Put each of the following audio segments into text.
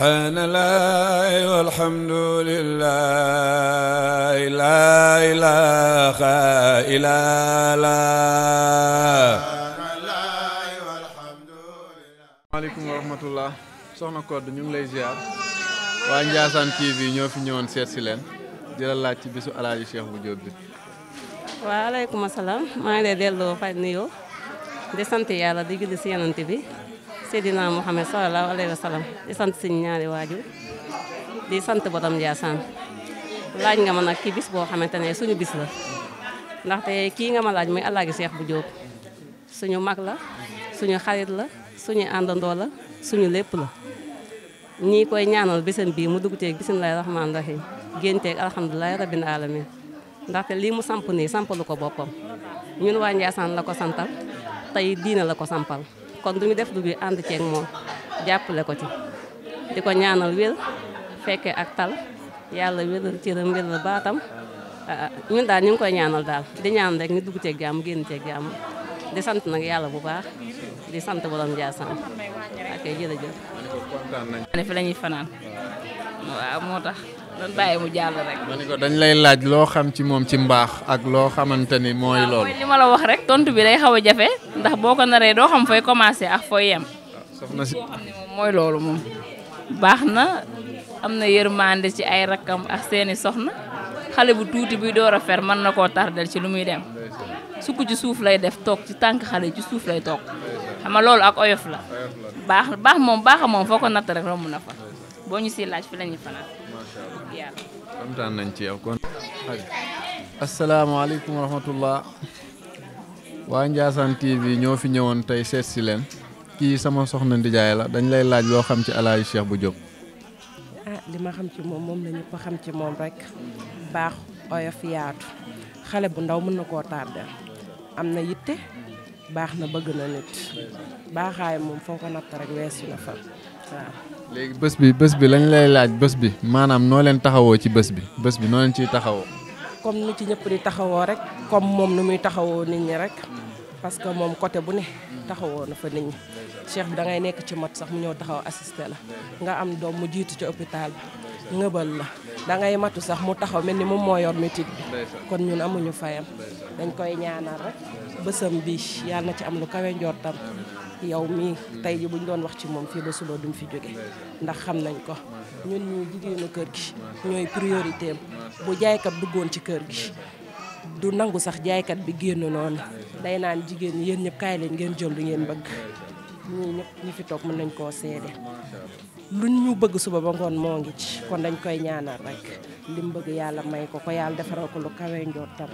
subhanallah walhamdulillah la ilaha illallah. Maaleykum wa rahmatullah soxna Codé ñu ngi lay ziar waa Ndiassane TV ñoo fi ñëwoon seet si leen di la laaj ci bisu Alaaji Cheikh bu Diop bi. waaleykum asalaam maa ngi lay delloo fay nuyoo di sant yàlla di julli si yonent bi Seydina Muhammad sallallahu alayhi wa sallam di sant suñu ñaari waajur di sant borom Ndiassane laaj nga ma nag ki bis boo xamante ne suñu bis la ndaxte kii nga ma laaj muy Alaaji Cheikh bu Diop suñu mag la suñu xarit la suñu àndandoo la suñu lépp la ñii koy ñaanal bisam bii mu dugg teeg bismillahi rahmaani rahim génteeg alhamdulilahi rabbil alamin ndaxte lii mu samp nii sampalu ko boppam ñun waa Ndiassane la ko santal tey diina la ko sampal kon duñu def du bi ànd ceeg moom jàppale ko ci di ko ñaanal wér fekke ak tal yàlla wéral cëram wéral baatam ñun daal ñu ngi koy ñaanal daal di ñaan rek ñu dugg ceeg jàmm génn ceeg jàmm di sant nag yàlla bu baax di sant borom Ndiassane ak jërëjëf. ne fi la ñuy fanaan waaw moo tax doon bàyyi mu jàll rek. ma ne ko dañ lay laaj loo xam ci moom ci mbaax ak loo xamante ni mooy loolu. mooy li ma la wax rek tontu bi day xaw a jafe ndax boo ko naree doo xam fooy commencé ak fooy yem. soxna si mooy loolu moom baax na am na yërmande ci ay rakkam ak seeni soxna xale bu tuuti buy door a fer mën na koo tardel ci lu muy dem sukk ci suuf lay def toog ci tànk xale ci suuf lay toog xam nga loolu ak oyof la baax moom baaxa moom foo ko natt rek romb na fa boo ñu siy laaj fi la ñuy fanaan yàlla. kontaan nañ ci yow kon. asalaamaaleykum wa rahmatullah waa Ndiassane TV ñoo fi ñëwoon tey seet si leen kii sama soxna ndijaay la dañ lay laaj loo xam ci Alaaji Cheikh bu Diop. li ma xam ci moom la ñëpp xam ci moom rek baax oyof yaatu xale bu ndaw mën na koo tardel am na yitte baax na bëgg na nit baaxaay moom foo ko natt rek weesu na fa waaw. léegi bés bi lañ lay laaj bés bi maanaam noo leen taxawoo ci bés bi noo leen ciy taxawoo. comme ni ci ñëpp di taxawoo rek comme moom nu muy taxawoo nit ñi rek parce que moom côté bu ne taxawoo na fa nit ñi cheikh bi da ngay nekk ci mat sax mu ñëw taxaw assisté la nga am doom mu jiitu ci hôpital bi ngëbal la da ngay matu sax mu taxaw mel ni moom moo yor métit bi kon ñun amuñu fayam dañ koy ñaanal rek bësam bi yàlla na ci am lu kawe njortam yow mii tey ji buñ doon wax ci moom fii ba suba duñ fi jóge ndax xam nañ ko ñun ñuy jigéenu kër gi ñooy priorité am bu jaaykat duggoon ci kër gi du nangu sax jaaykat bi génn noonu day naan jigéen ñi yéen ñëpp kaay leen ngeen jël lu ngeen bëgg ñii ñëpp ñi fi toog mën nañ koo seede luñ ñu bëgg suba ba ngoon moo ngi ci kon dañ koy ñaanal rek li mu bëgg yàlla may ko yàlla defaral ko lu kawe njortam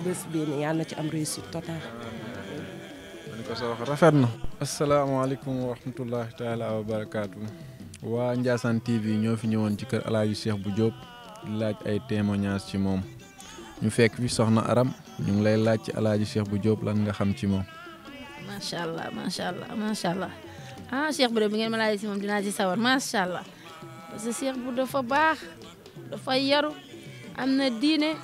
bés bii nii yàlla na ci am réussite totale. man ko sa wax rafet na. asalaamaaleykum wa rahmatullahi taala wa barakaatu. waa Ndiassane TV ñoo fi ñëwoon ci kër Alaaji Cheikh bu Diop di laaj ay témoignages ci moom ñu fekk fi soxna Aram ñu ngi lay laaj ci Alaaji Cheikh bu Diop lan nga xam ci moom. macha allah Cheikh bu de bi ngeen ma laaj si moom dinaa ci sawar macha allah parce que Cheikh bu dafa baax dafa yaru am na diine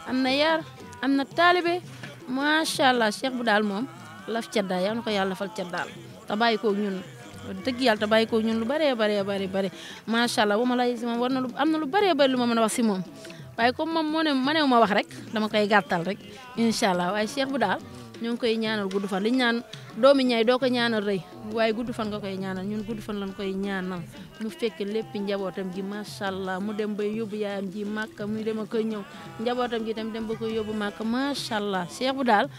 am na yar am na taalibe macha allah Cheikh bu daal moom laf cat daal yal na ko yàlla fal cat daal te bàyyi koog ñun dëgg yàlla te bàyyi koog ñun lu bëree bëri macha allah bu ma laaj si moom war na lu am na lu bëree bëri lu ma mën a wax si moom waaye comme moom moo ne ma ne ma wax rek dama koy gàttal rek incha allah waaye Cheikh bu daal. ñoo ngi koy ñaanal gudd fan li ñu naan doomi ñay doo ko ñaanal rëy waaye gudd fan nga koy ñaanal ñun gudd fan lañ koy ñaanal mu fekk lépp njabootam gi macha allah mu dem bay yóbbu yaayam ji màkk muy dem ak koy ñëw njabootam gi tam dem ba koy yóbbu màkk macha allah Cheikh bu daal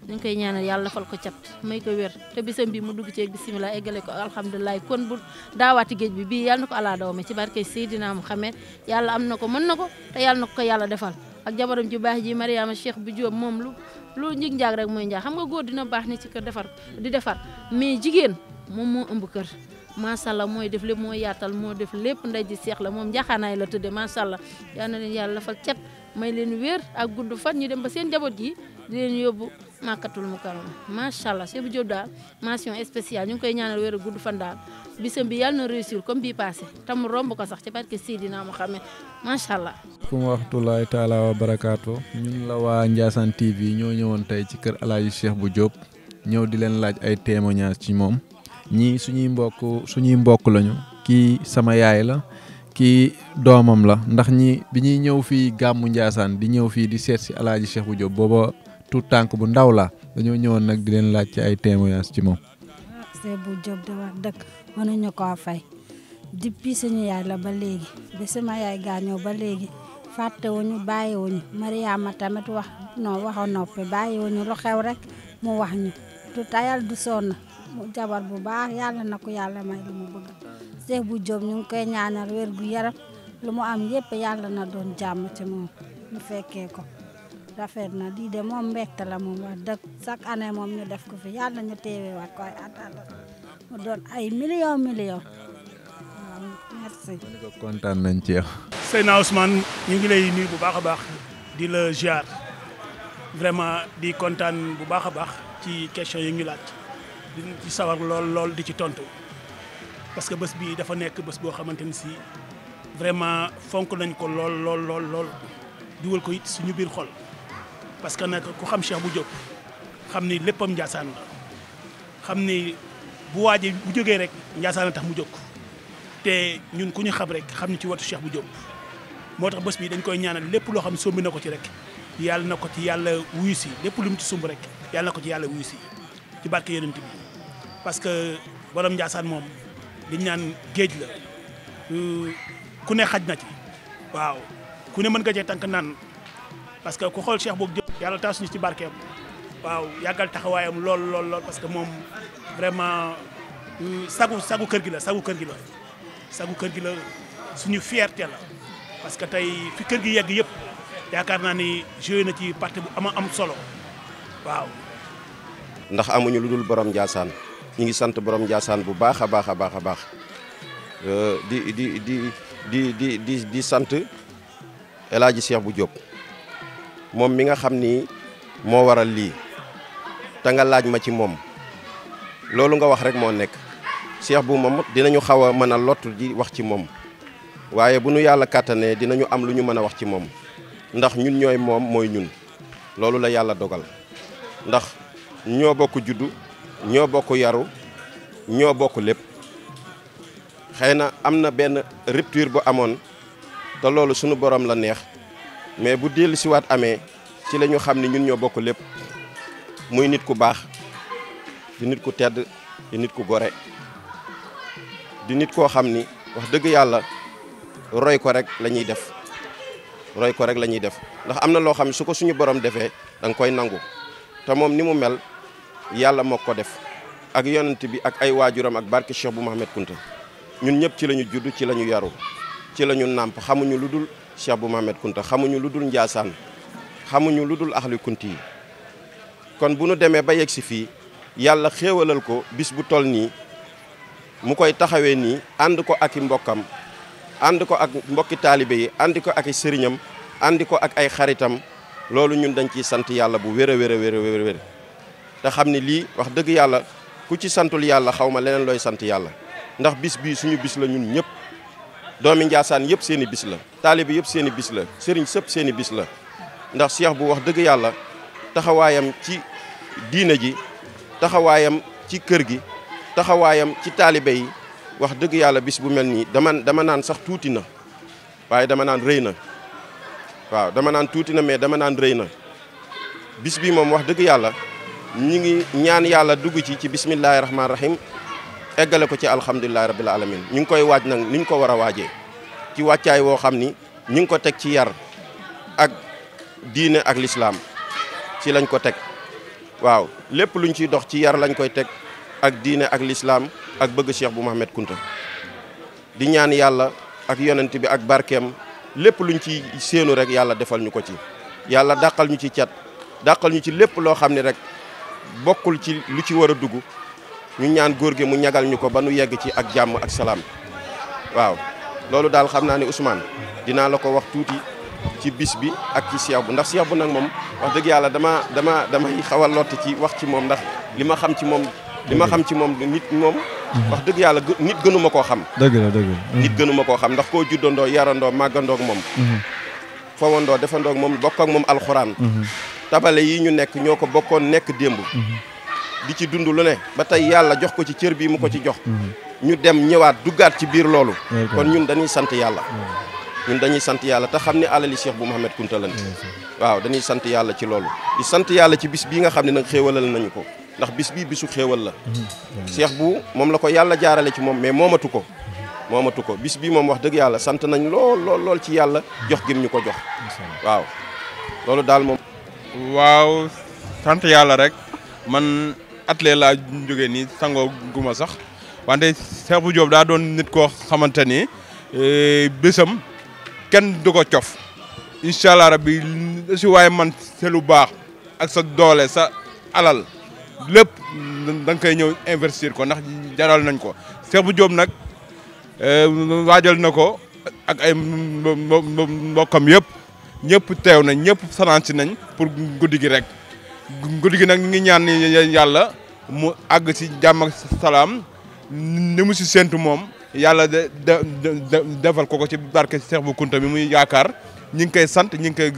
ñu ngi koy ñaanal yàlla fal ko cat may ko wér te bisam bi mu dugg ci bisimilah eggale ko alhamdulilah kon bu daawaati géej bi bii yàlla na ko ala dawme ci barke Seydina Muhammad yàlla am na ko mën na ko te yàlla na ko yàlla defal ak jabaram ji baax ji Mariama Cheikh bu Diop moom lu njig njaag rek mooy njaag xam nga góor dina baax ni ci kër di defar mais jigéen moom moo ëmb kër macha allah mooy def lépp moo yaatal moo def lépp ndey ji seex la moom njaxaanaay la tëdde macha allah yal na leen yàlla lafal cet may leen wér ak gudd fan ñu dem ba seen njaboot gi di leen yóbbu màkkatul mukarrama macha allah Cheikh bu Diop daal mention spéciale ñu ngi koy ñaanal wér ak gudd fan daal bisam bi yàlla na réussir comme bii passé tam romb ko sax ci barke Seydina Muhammad macha allah. kum wa rahmatullahi taala wa barakaatu ñun la waa Ndiassane TV ñoo ñëwoon tey ci kër Alaaji Cheikh bu Diop ñëw di leen laaj ay témoignages ci moom ñii suñuy mbokk lañu kii sama yaay la kii doomam la ndax ñi bi ñuy ñëw fii gàmmu Ndiassane di ñëw fii di seet si Alaaji Cheikh bu Diop booba tout tànk bu ndaw la dañoo ñëwoon nag di leen laaj ci ay témoignages ci moom. Cheikh bu Diop de wax dëgg mënuñu koo fay depuis suñu yaay la ba léegi bi sama yaay gaañoo ba léegi fàttewuñu bàyyiwuñu Mariama tamit wax non waxa noppi bàyyiwuñu lu xew rek mu wax ñu du tayal du sonn mu jabar bu baax yàlla na ko yàlla may lu mu bëgg Cheikh bu Diop ñu ngi koy ñaanal wér gu yaram lu mu am yépp yàlla na doon jàmm ci moom ñu fekkee ko rafet na lii de moom mbégte la moom wax dëgg chaque année moom ñu def ko fi yàlla ñu teewee waat koy atal mu doon ay millions waaw merci. kontaan nañ ci yow. Seydina Ousmane ñu ngi lay nuyu bu baax a baax di la ziar vraiment di kontaan bu baax a baax ci question yi ñu laaj di ci sawar lool di ci tontu parce que bés bi dafa nekk bés boo xamante ni si vraiment fonk nañ ko lool dugal ko it suñu biir xol parce que nag ku xam Cheikh bu Diop xam ni léppam Ndiassane la xam ni bu waajee bu jógee rek Ndiassane tax mu jóg te ñun ku ñu xam rek xam ni ci watu Cheikh bu Diop moo tax bés bi dañ koy ñaanal lépp loo xam ne sombi na ko ci rek yàlla na ko ci yàlla wuyu si lépp lu mu ci sumb rek yàlla na ko ci yàlla wuyu si ci barke yonent bi parce que borom Ndiassane moom dañ naan géej la ku ne xaj na ci waaw ku ne mën nga cee tànk naan parce que ku xool Cheikh bu Diop yàlla taas ñu ci barkeem waaw yàggal taxawaayam lool parce que moom vraiment sagu kër gi la sagu kër gi la suñu fierté la parce que tey fi kër gi yegg yëpp yaakaar naa ni joué na ci partie bu am solo waaw. ndax amuñu lu dul borom Ndiassane ñu ngi sant borom Ndiassane bu baax a baax di sant El Hadji Cheikh bu Diop moom mi nga xam ni moo waral lii te nga laaj ma ci moom loolu nga wax rek moo nekk Cheikh bu moom dinañu xaw a mën a lottu di wax ci moom waaye bu nu yàlla kàttanee dinañu am lu ñu mën a wax ci moom ndax ñun ñooy moom mooy ñun loolu la yàlla dogal ndax ñoo bokk juddu ñoo bokk yaru ñoo bokk lépp xëy na am na benn rupture bu amoon te loolu sunu borom la neex mais bu dellu siwaat amee ci la ñu xam ne ñun ñoo bokk lépp muy nit ku baax di nit ku tedd di nit ku gore di nit koo xam ni wax dëgg yàlla roy ko rek la ñuy def ndax am na loo xam ne su ko suñu borom defee da nga koy nangu te moom ni mu mel yàlla moo ko def ak yonent bi ak ay waajuram ak barke Cheikh bu Mouhamed Kounta ñun ñëpp ci la ñu judd ci la ñu yaru ci la ñu nàmp xamuñu lu dul Cheikh bu Mouhamed Kounta xamuñu lu dul Ndiassane xamuñu lu dul axli kunti yi kon bu nu demee ba yegg si fii yàlla xéewalal ko bis bu toll nii mu koy taxawee nii ànd ko ak i mbokkam ànd ko ak mbokki taalibe yi àndi ko ak i sëriñam àndi ko ak ay xaritam loolu ñun dañ ciy sant yàlla bu wér a wér te xam ni lii wax dëgg yàlla ku ci santul yàlla xaw ma leneen looy sant yàlla ndax bis bii suñu bis la ñun ñëpp doomi Ndiassane yëpp seen i bis la taalibe yëpp seen i bis la sëriñ sëpp seen i bis la ndax Cheikh bu wax dëgg yàlla taxawaayam ci diine ji taxawaayam ci kër gi taxawaayam ci taalibe yi wax dëgg yàlla bis bu mel nii dama naan sax tuuti na waaye dama naan rëy na waaw dama naan tuuti na mais dama naan rëy na bis bi moom wax dëgg yàlla ñi ngi ñaan yàlla dugg ci bismillahi rahmaani rahim eggale ko ci alhamdulilahi rabbil alamin ñu ngi koy waaj nag ni ñu ko war a waajee ci wàccaay woo xam ni ñu ngi ko teg ci yar ak diine ak lislaam ci lañ ko teg waaw lépp luñ ciy dox ci yar lañ koy teg ak diine ak lislaam ak bëgg Cheikh bu Mouhamed Kounta di ñaan yàlla ak yonent bi ak barkeem lépp luñ ci séenu rek yàlla defal ñu ko ci yàlla dàqal ñu ci cat dàqal ñu ci lépp loo xam ne rek bokkul ci lu ci war a dugg ñu ñaan góor gi mu ñagal ñu ko ba nu yegg ci ak jàmm ak salaam waaw loolu daal xam naa ne Ousmane dinaa la ko wax tuuti ci bis bi ak ci Cheikh bu ndax Cheikh bu nag moom wax dëgg yàlla damay xaw a lott ci wax ci moom ndax li ma xam ci moom nit moom wax dëgg yàlla nit gënuma koo xam dëgg la nit gënuma koo xam ndax koo juddandoo yarandoo màggandoog moom fawandoo defandoog moom bokk ak moom alxuraan tabale yi ñu nekk ñoo ko bokkoon nekk démb di ci dund lu ne ba tey yàlla jox ko ci cër bii mu ko ci jox ñu dem ñëwaat duggaat ci biir loolu kon ñun dañuy sant yàlla ñun dañuy sant yàlla te xam ne alali Cheikh bu Mouhamed Kounta lan waaw dañuy sant yàlla ci loolu di sant yàlla ci bis bii nga xam ne nag xéewalal nañu ko ndax bis bii bisu xéewal la Cheikh bu moom la ko yàlla jaarale ci moom mais moomatu ko bis bii moom wax dëgg yàlla sant nañ lool ci yàlla jox gim ñu ko jox waaw loolu daal moom waaw sant yàlla rek man atelier laa jógee nii sangoo guma sax wante Cheikh bu Diop daa doon nit koo xamante ni bésam kenn du ko cof incha allah rabbi si waaye man c'est lu baax ak sa doole sa alal lépp da nga koy ñëw investir ko ndax jaral nañ ko Cheikh bu Diop nag waajal na ko ak ay mbokkam yëpp ñëpp teew nañ ñëpp sanaan si nañ pour guddi gi rek guddi gi nag ñu ngi ñaan ni yàlla mu àgg si jàmm ak salaam ni mu si séntu moom yàlla defal ko ci barke Cheikh bu Kounta mi muy yaakaar ñi ngi koy sant ñi ngi koy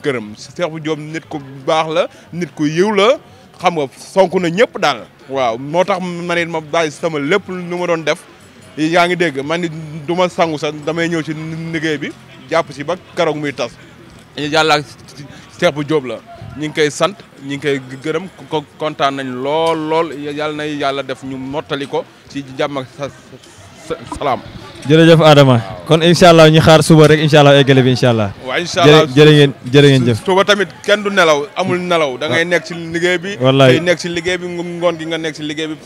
gërëm Cheikh bu Diop nit ku baax la nit ku yiw la xam nga sonk na ñëpp daal waaw moo tax man it ma bàyyi sama lépp lu ma doon def yaa ngi dégg man it du ma sangu sax damay ñëw ci liggéey bi jàpp si ba keroog muy tas yàlla Cheikh bu Diop la ñi ngi koy sant ñi ngi koy gërëm ko kontaan nañ lool yàlla na yàlla def ñu mottali ko ci jàmm ak salaam. jërëjëf Adama kon incha allah ñu xaar suba rek incha allah eggale bi incha allah. waaw incha allah jërë ngeen jëf. suba tamit kenn du nelaw amul nelaw da ngay nekk ci liggéey bi. wallaay ngay nekk ci liggéey bi ngoon gi nga nekk ci liggéey bi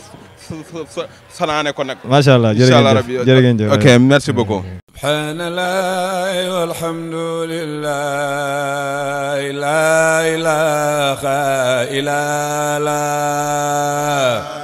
fanaane ko nag. macha allah jërë ngeen jëf ok merci beaucoup. subhanallahi walhamdulillahi la ilaha illallah